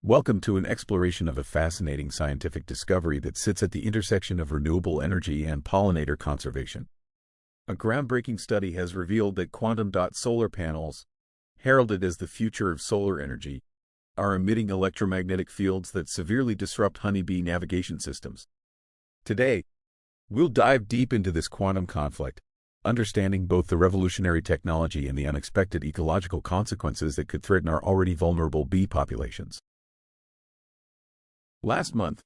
Welcome to an exploration of a fascinating scientific discovery that sits at the intersection of renewable energy and pollinator conservation. A groundbreaking study has revealed that quantum dot solar panels, heralded as the future of solar energy, are emitting electromagnetic fields that severely disrupt honeybee navigation systems. Today, we'll dive deep into this quantum conflict, understanding both the revolutionary technology and the unexpected ecological consequences that could threaten our already vulnerable bee populations. Last month,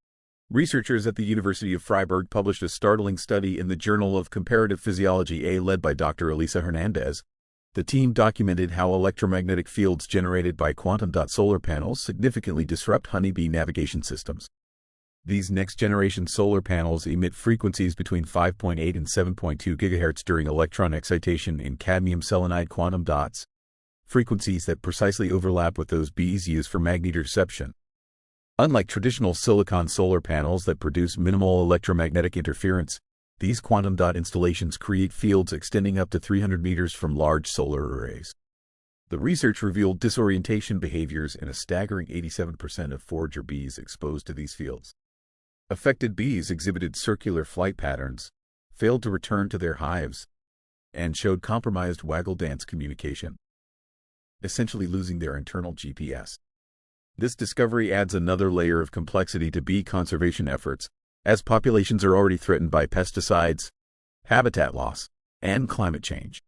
researchers at the University of Freiburg published a startling study in the Journal of Comparative Physiology, led by Dr. Elisa Hernandez. The team documented how electromagnetic fields generated by quantum dot solar panels significantly disrupt honeybee navigation systems. These next-generation solar panels emit frequencies between 5.8 and 7.2 GHz during electron excitation in cadmium selenide quantum dots, frequencies that precisely overlap with those bees use for magnetoreception. Unlike traditional silicon solar panels that produce minimal electromagnetic interference, these quantum dot installations create fields extending up to 300 meters from large solar arrays. The research revealed disorientation behaviors in a staggering 87% of forager bees exposed to these fields. Affected bees exhibited circular flight patterns, failed to return to their hives, and showed compromised waggle dance communication, essentially losing their internal GPS. This discovery adds another layer of complexity to bee conservation efforts, as populations are already threatened by pesticides, habitat loss, and climate change.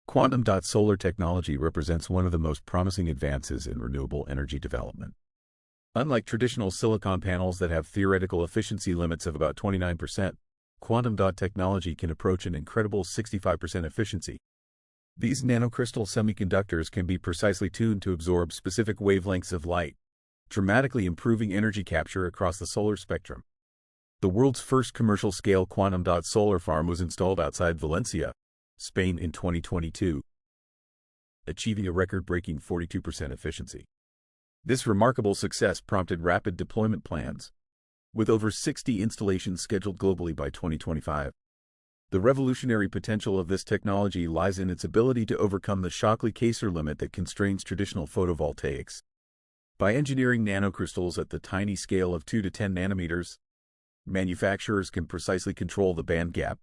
Quantum dot solar technology represents one of the most promising advances in renewable energy development. Unlike traditional silicon panels that have theoretical efficiency limits of about 29%, quantum dot technology can approach an incredible 65% efficiency. These nanocrystal semiconductors can be precisely tuned to absorb specific wavelengths of light, dramatically improving energy capture across the solar spectrum. The world's first commercial-scale quantum dot solar farm was installed outside Valencia, Spain in 2022, achieving a record-breaking 42% efficiency. This remarkable success prompted rapid deployment plans, with over 60 installations scheduled globally by 2025. The revolutionary potential of this technology lies in its ability to overcome the Shockley-Kayser limit that constrains traditional photovoltaics. By engineering nanocrystals at the tiny scale of 2 to 10 nanometers, manufacturers can precisely control the band gap,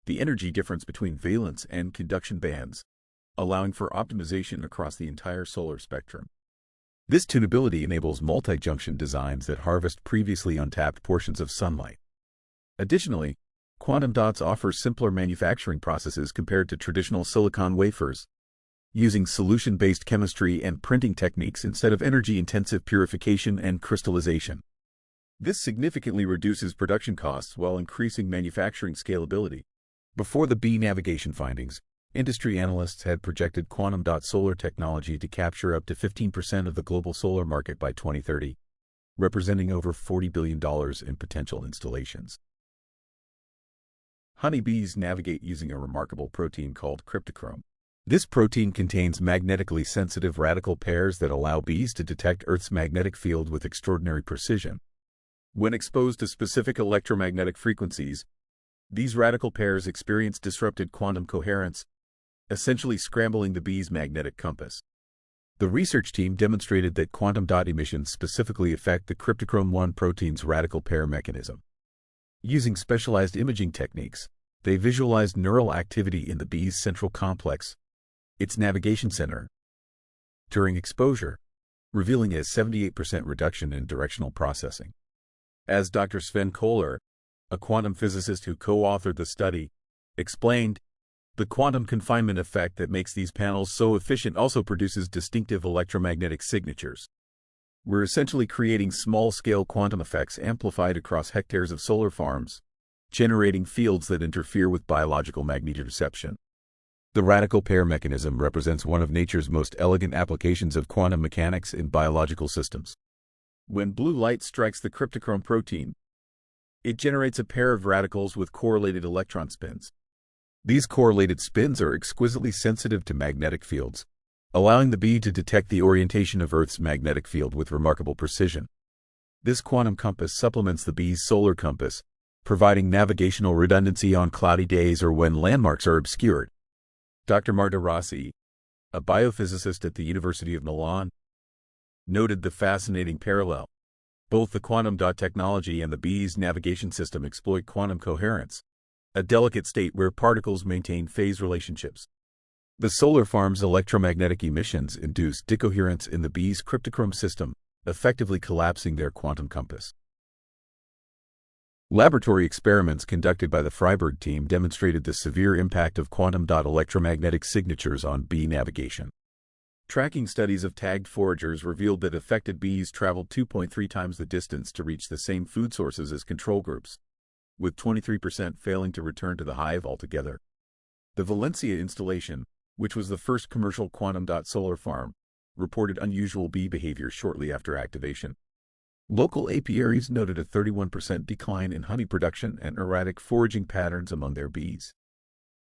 the energy difference between valence and conduction bands, allowing for optimization across the entire solar spectrum. This tunability enables multi-junction designs that harvest previously untapped portions of sunlight. Additionally, quantum dots offer simpler manufacturing processes compared to traditional silicon wafers, using solution-based chemistry and printing techniques instead of energy-intensive purification and crystallization. This significantly reduces production costs while increasing manufacturing scalability. Before the bee navigation findings, industry analysts had projected quantum dot solar technology to capture up to 15% of the global solar market by 2030, representing over $40 billion in potential installations. Honeybees navigate using a remarkable protein called cryptochrome. This protein contains magnetically sensitive radical pairs that allow bees to detect Earth's magnetic field with extraordinary precision. When exposed to specific electromagnetic frequencies, these radical pairs experience disrupted quantum coherence, essentially scrambling the bee's magnetic compass. The research team demonstrated that quantum dot emissions specifically affect the cryptochrome 1 protein's radical pair mechanism. Using specialized imaging techniques, they visualized neural activity in the bee's central complex, its navigation center, during exposure, revealing a 78% reduction in directional processing. As Dr. Sven Kohler, a quantum physicist who co-authored the study, explained, the quantum confinement effect that makes these panels so efficient also produces distinctive electromagnetic signatures. We're essentially creating small-scale quantum effects amplified across hectares of solar farms, generating fields that interfere with biological magnetoreception. The radical pair mechanism represents one of nature's most elegant applications of quantum mechanics in biological systems. When blue light strikes the cryptochrome protein, it generates a pair of radicals with correlated electron spins. These correlated spins are exquisitely sensitive to magnetic fields, allowing the bee to detect the orientation of Earth's magnetic field with remarkable precision. This quantum compass supplements the bee's solar compass, providing navigational redundancy on cloudy days or when landmarks are obscured. Dr. Marta Rossi, a biophysicist at the University of Milan, noted the fascinating parallel. Both the quantum dot technology and the bee's navigation system exploit quantum coherence, a delicate state where particles maintain phase relationships. The solar farm's electromagnetic emissions induce decoherence in the bee's cryptochrome system, effectively collapsing their quantum compass. Laboratory experiments conducted by the Freiburg team demonstrated the severe impact of quantum dot electromagnetic signatures on bee navigation. Tracking studies of tagged foragers revealed that affected bees traveled 2.3 times the distance to reach the same food sources as control groups, with 23% failing to return to the hive altogether. The Valencia installation, which was the first commercial quantum dot solar farm, reported unusual bee behavior shortly after activation. Local apiaries noted a 31% decline in honey production and erratic foraging patterns among their bees.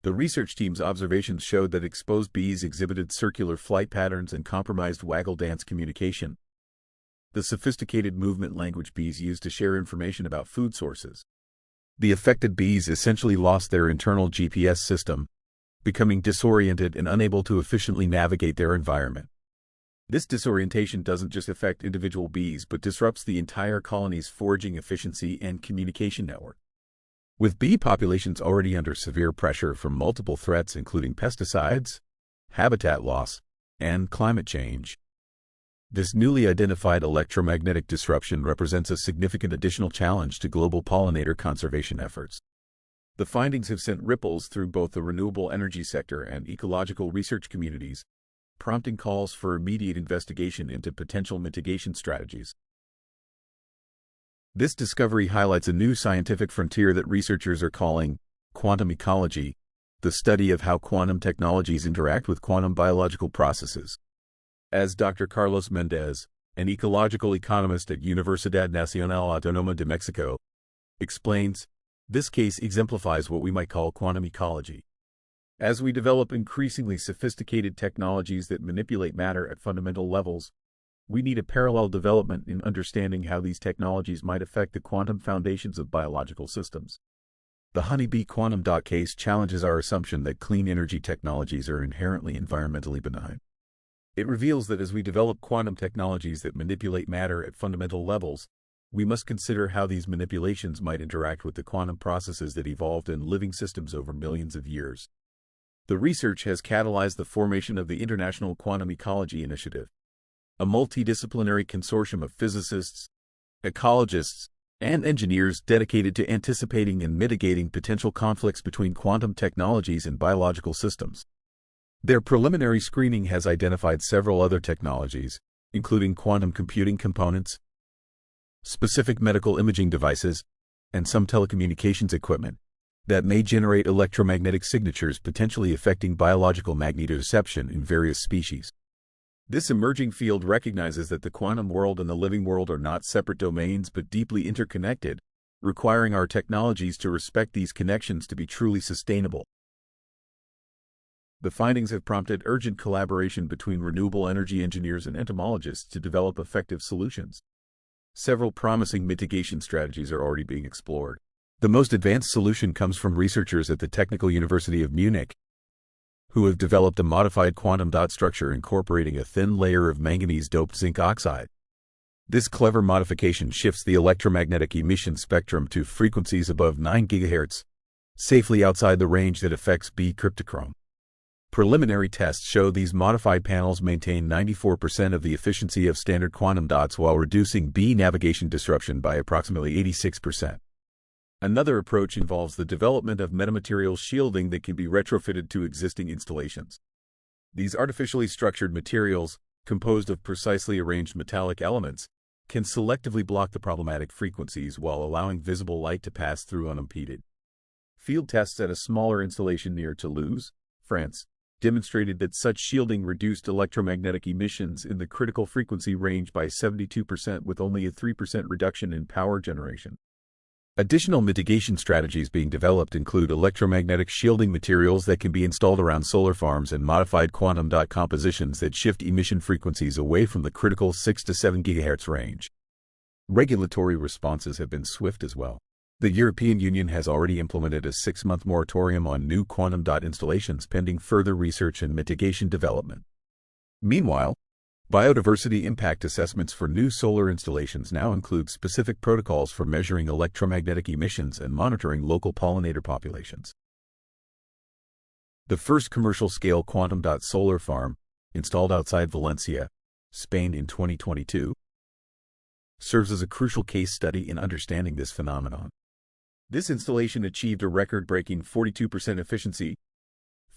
The research team's observations showed that exposed bees exhibited circular flight patterns and compromised waggle dance communication, the sophisticated movement language bees use to share information about food sources. The affected bees essentially lost their internal GPS system, becoming disoriented and unable to efficiently navigate their environment. This disorientation doesn't just affect individual bees but disrupts the entire colony's foraging efficiency and communication network. With bee populations already under severe pressure from multiple threats including pesticides, habitat loss, and climate change, this newly identified electromagnetic disruption represents a significant additional challenge to global pollinator conservation efforts. The findings have sent ripples through both the renewable energy sector and ecological research communities, prompting calls for immediate investigation into potential mitigation strategies. This discovery highlights a new scientific frontier that researchers are calling quantum ecology, the study of how quantum technologies interact with quantum biological processes. As Dr. Carlos Mendez, an ecological economist at Universidad Nacional Autónoma de Mexico, explains, this case exemplifies what we might call quantum ecology. As we develop increasingly sophisticated technologies that manipulate matter at fundamental levels, we need a parallel development in understanding how these technologies might affect the quantum foundations of biological systems. The honeybee quantum dot case challenges our assumption that clean energy technologies are inherently environmentally benign. It reveals that as we develop quantum technologies that manipulate matter at fundamental levels, we must consider how these manipulations might interact with the quantum processes that evolved in living systems over millions of years. The research has catalyzed the formation of the International Quantum Ecology Initiative, a multidisciplinary consortium of physicists, ecologists, and engineers dedicated to anticipating and mitigating potential conflicts between quantum technologies and biological systems. Their preliminary screening has identified several other technologies, including quantum computing components, specific medical imaging devices, and some telecommunications equipment, that may generate electromagnetic signatures potentially affecting biological magnetoreception in various species. This emerging field recognizes that the quantum world and the living world are not separate domains but deeply interconnected, requiring our technologies to respect these connections to be truly sustainable. The findings have prompted urgent collaboration between renewable energy engineers and entomologists to develop effective solutions. Several promising mitigation strategies are already being explored. The most advanced solution comes from researchers at the Technical University of Munich, who have developed a modified quantum dot structure incorporating a thin layer of manganese-doped zinc oxide. This clever modification shifts the electromagnetic emission spectrum to frequencies above 9 GHz, safely outside the range that affects bee cryptochrome. Preliminary tests show these modified panels maintain 94% of the efficiency of standard quantum dots while reducing bee navigation disruption by approximately 86%. Another approach involves the development of metamaterial shielding that can be retrofitted to existing installations. These artificially structured materials, composed of precisely arranged metallic elements, can selectively block the problematic frequencies while allowing visible light to pass through unimpeded. Field tests at a smaller installation near Toulouse, France, demonstrated that such shielding reduced electromagnetic emissions in the critical frequency range by 72% with only a 3% reduction in power generation. Additional mitigation strategies being developed include electromagnetic shielding materials that can be installed around solar farms and modified quantum dot compositions that shift emission frequencies away from the critical 6 to 7 GHz range. Regulatory responses have been swift as well. The European Union has already implemented a 6-month moratorium on new quantum dot installations pending further research and mitigation development. Meanwhile, Biodiversity impact assessments for new solar installations now include specific protocols for measuring electromagnetic emissions and monitoring local pollinator populations. The first commercial-scale quantum dot solar farm, installed outside Valencia, Spain in 2022, serves as a crucial case study in understanding this phenomenon. This installation achieved a record-breaking 42% efficiency,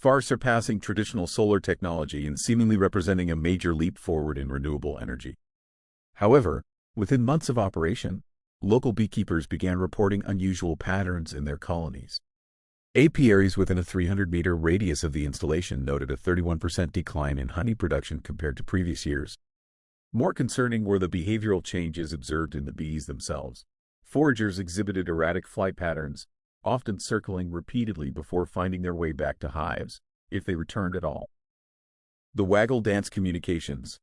far surpassing traditional solar technology and seemingly representing a major leap forward in renewable energy. However, within months of operation, local beekeepers began reporting unusual patterns in their colonies. Apiaries within a 300-meter radius of the installation noted a 31% decline in honey production compared to previous years. More concerning were the behavioral changes observed in the bees themselves. Foragers exhibited erratic flight patterns, often circling repeatedly before finding their way back to hives, if they returned at all. The waggle dance communications,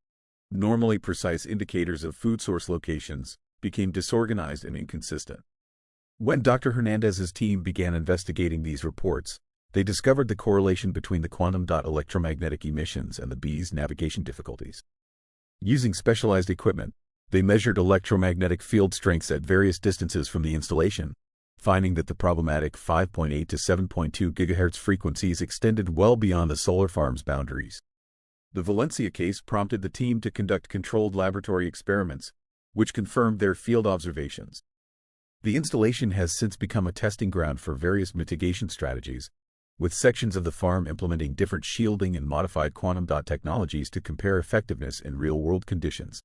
normally precise indicators of food source locations, became disorganized and inconsistent. When Dr. Hernandez's team began investigating these reports, they discovered the correlation between the quantum dot electromagnetic emissions and the bees' navigation difficulties. Using specialized equipment, they measured electromagnetic field strengths at various distances from the installation, finding that the problematic 5.8 to 7.2 GHz frequencies extended well beyond the solar farm's boundaries. The Valencia case prompted the team to conduct controlled laboratory experiments, which confirmed their field observations. The installation has since become a testing ground for various mitigation strategies, with sections of the farm implementing different shielding and modified quantum dot technologies to compare effectiveness in real-world conditions.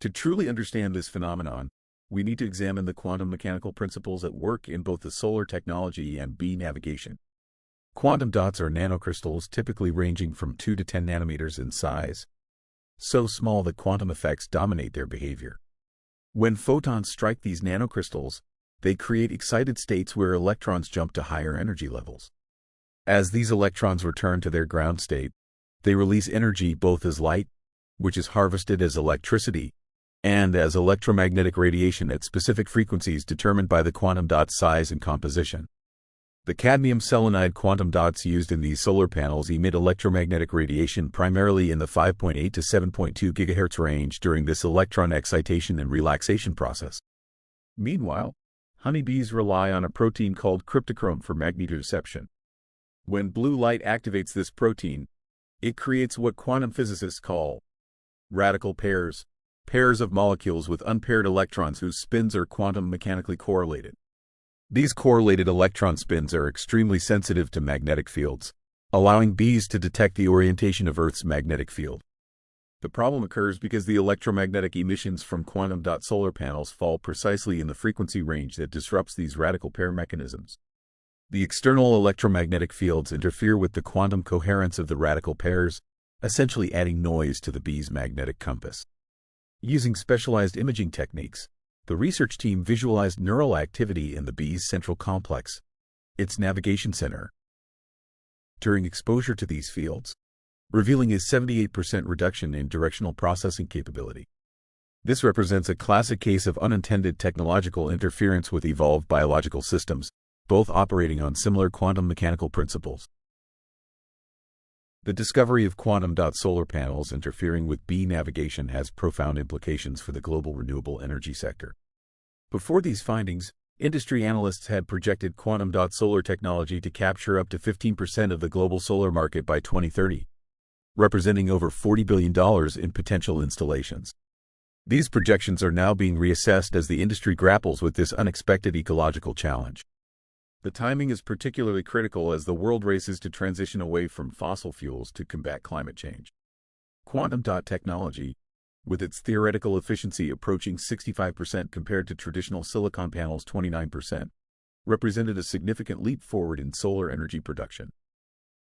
To truly understand this phenomenon, we need to examine the quantum mechanical principles at work in both the solar technology and bee navigation. Quantum dots are nanocrystals typically ranging from 2 to 10 nanometers in size, so small that quantum effects dominate their behavior. When photons strike these nanocrystals, they create excited states where electrons jump to higher energy levels. As these electrons return to their ground state, they release energy both as light, which is harvested as electricity, and as electromagnetic radiation at specific frequencies determined by the quantum dot size and composition. The cadmium selenide quantum dots used in these solar panels emit electromagnetic radiation primarily in the 5.8 to 7.2 GHz range during this electron excitation and relaxation process. Meanwhile, honeybees rely on a protein called cryptochrome for magnetoreception. When blue light activates this protein, it creates what quantum physicists call radical pairs of molecules with unpaired electrons whose spins are quantum mechanically correlated. These correlated electron spins are extremely sensitive to magnetic fields, allowing bees to detect the orientation of Earth's magnetic field. The problem occurs because the electromagnetic emissions from quantum dot solar panels fall precisely in the frequency range that disrupts these radical pair mechanisms. The external electromagnetic fields interfere with the quantum coherence of the radical pairs, essentially adding noise to the bee's magnetic compass. Using specialized imaging techniques, the research team visualized neural activity in the bee's central complex, its navigation center, during exposure to these fields, revealing a 78% reduction in directional processing capability. This represents a classic case of unintended technological interference with evolved biological systems, both operating on similar quantum mechanical principles. The discovery of quantum dot solar panels interfering with bee navigation has profound implications for the global renewable energy sector. Before these findings, industry analysts had projected quantum dot solar technology to capture up to 15% of the global solar market by 2030, representing over $40 billion in potential installations. These projections are now being reassessed as the industry grapples with this unexpected ecological challenge. The timing is particularly critical as the world races to transition away from fossil fuels to combat climate change. Quantum dot technology, with its theoretical efficiency approaching 65% compared to traditional silicon panels' 29%, represented a significant leap forward in solar energy production.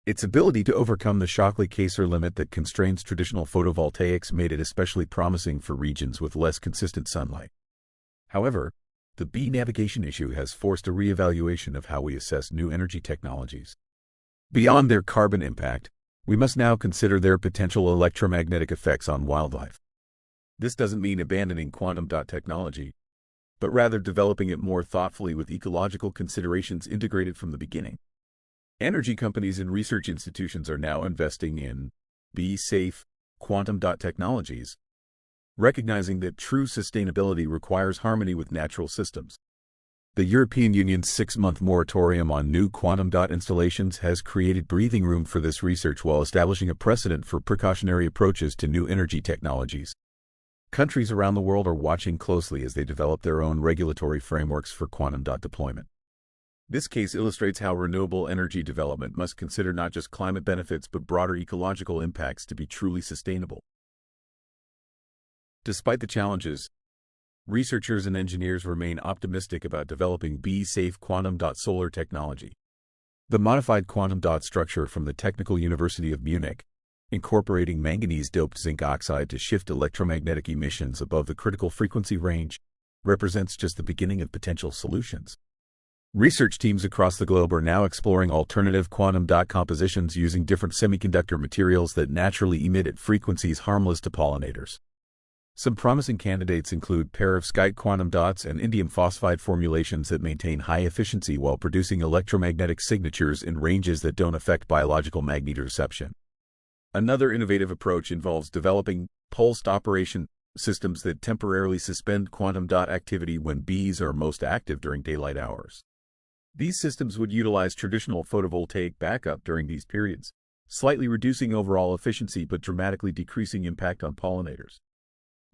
Its ability to overcome the Shockley-Kayser limit that constrains traditional photovoltaics made it especially promising for regions with less consistent sunlight. However, the bee navigation issue has forced a reevaluation of how we assess new energy technologies. Beyond their carbon impact, we must now consider their potential electromagnetic effects on wildlife. This doesn't mean abandoning quantum dot technology, but rather developing it more thoughtfully with ecological considerations integrated from the beginning. Energy companies and research institutions are now investing in bee-safe, quantum dot technologies, recognizing that true sustainability requires harmony with natural systems. The European Union's 6-month moratorium on new quantum dot installations has created breathing room for this research while establishing a precedent for precautionary approaches to new energy technologies. Countries around the world are watching closely as they develop their own regulatory frameworks for quantum dot deployment. This case illustrates how renewable energy development must consider not just climate benefits but broader ecological impacts to be truly sustainable. Despite the challenges, researchers and engineers remain optimistic about developing B-safe quantum dot solar technology. The modified quantum dot structure from the Technical University of Munich, incorporating manganese-doped zinc oxide to shift electromagnetic emissions above the critical frequency range, represents just the beginning of potential solutions. Research teams across the globe are now exploring alternative quantum dot compositions using different semiconductor materials that naturally emit at frequencies harmless to pollinators. Some promising candidates include perovskite quantum dots and indium phosphide formulations that maintain high efficiency while producing electromagnetic signatures in ranges that don't affect biological magnetoreception. Another innovative approach involves developing pulsed operation systems that temporarily suspend quantum dot activity when bees are most active during daylight hours. These systems would utilize traditional photovoltaic backup during these periods, slightly reducing overall efficiency but dramatically decreasing impact on pollinators.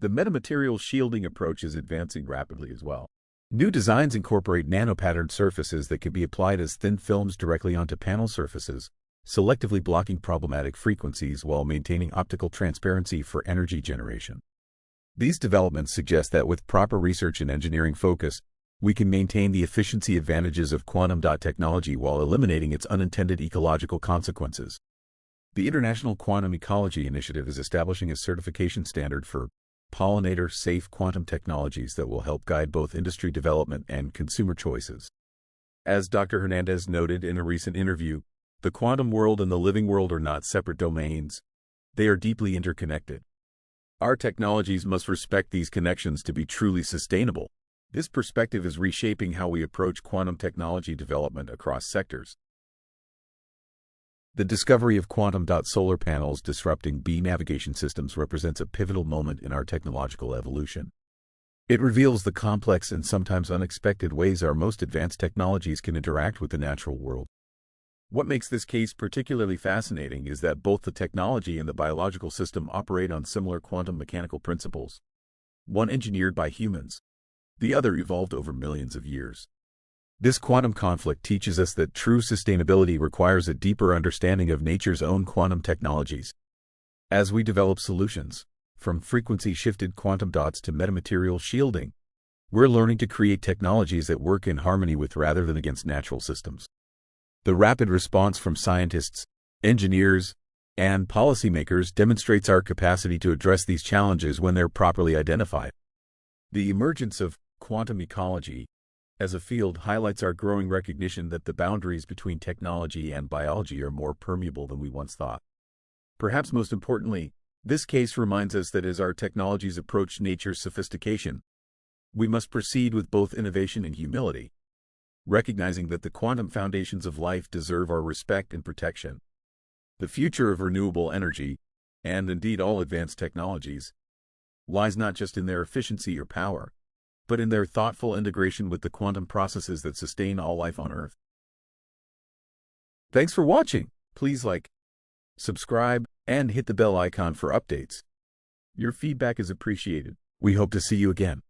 The metamaterial shielding approach is advancing rapidly as well. New designs incorporate nanopatterned surfaces that can be applied as thin films directly onto panel surfaces, selectively blocking problematic frequencies while maintaining optical transparency for energy generation. These developments suggest that with proper research and engineering focus, we can maintain the efficiency advantages of quantum dot technology while eliminating its unintended ecological consequences. The International Quantum Ecology Initiative is establishing a certification standard for pollinator-safe quantum technologies that will help guide both industry development and consumer choices. As Dr. Hernandez noted in a recent interview, the quantum world and the living world are not separate domains. They are deeply interconnected. Our technologies must respect these connections to be truly sustainable. This perspective is reshaping how we approach quantum technology development across sectors. The discovery of quantum dot solar panels disrupting bee navigation systems represents a pivotal moment in our technological evolution. It reveals the complex and sometimes unexpected ways our most advanced technologies can interact with the natural world. What makes this case particularly fascinating is that both the technology and the biological system operate on similar quantum mechanical principles. One engineered by humans, the other evolved over millions of years. This quantum conflict teaches us that true sustainability requires a deeper understanding of nature's own quantum technologies. As we develop solutions, from frequency-shifted quantum dots to metamaterial shielding, we're learning to create technologies that work in harmony with rather than against natural systems. The rapid response from scientists, engineers, and policymakers demonstrates our capacity to address these challenges when they're properly identified. The emergence of quantum ecology as a field highlights our growing recognition that the boundaries between technology and biology are more permeable than we once thought. Perhaps most importantly, this case reminds us that as our technologies approach nature's sophistication, we must proceed with both innovation and humility, recognizing that the quantum foundations of life deserve our respect and protection. The future of renewable energy, and indeed all advanced technologies, lies not just in their efficiency or power, but in their thoughtful integration with the quantum processes that sustain all life on Earth. Thanks for watching. Please like, subscribe, and hit the bell icon for updates. Your feedback is appreciated. We hope to see you again.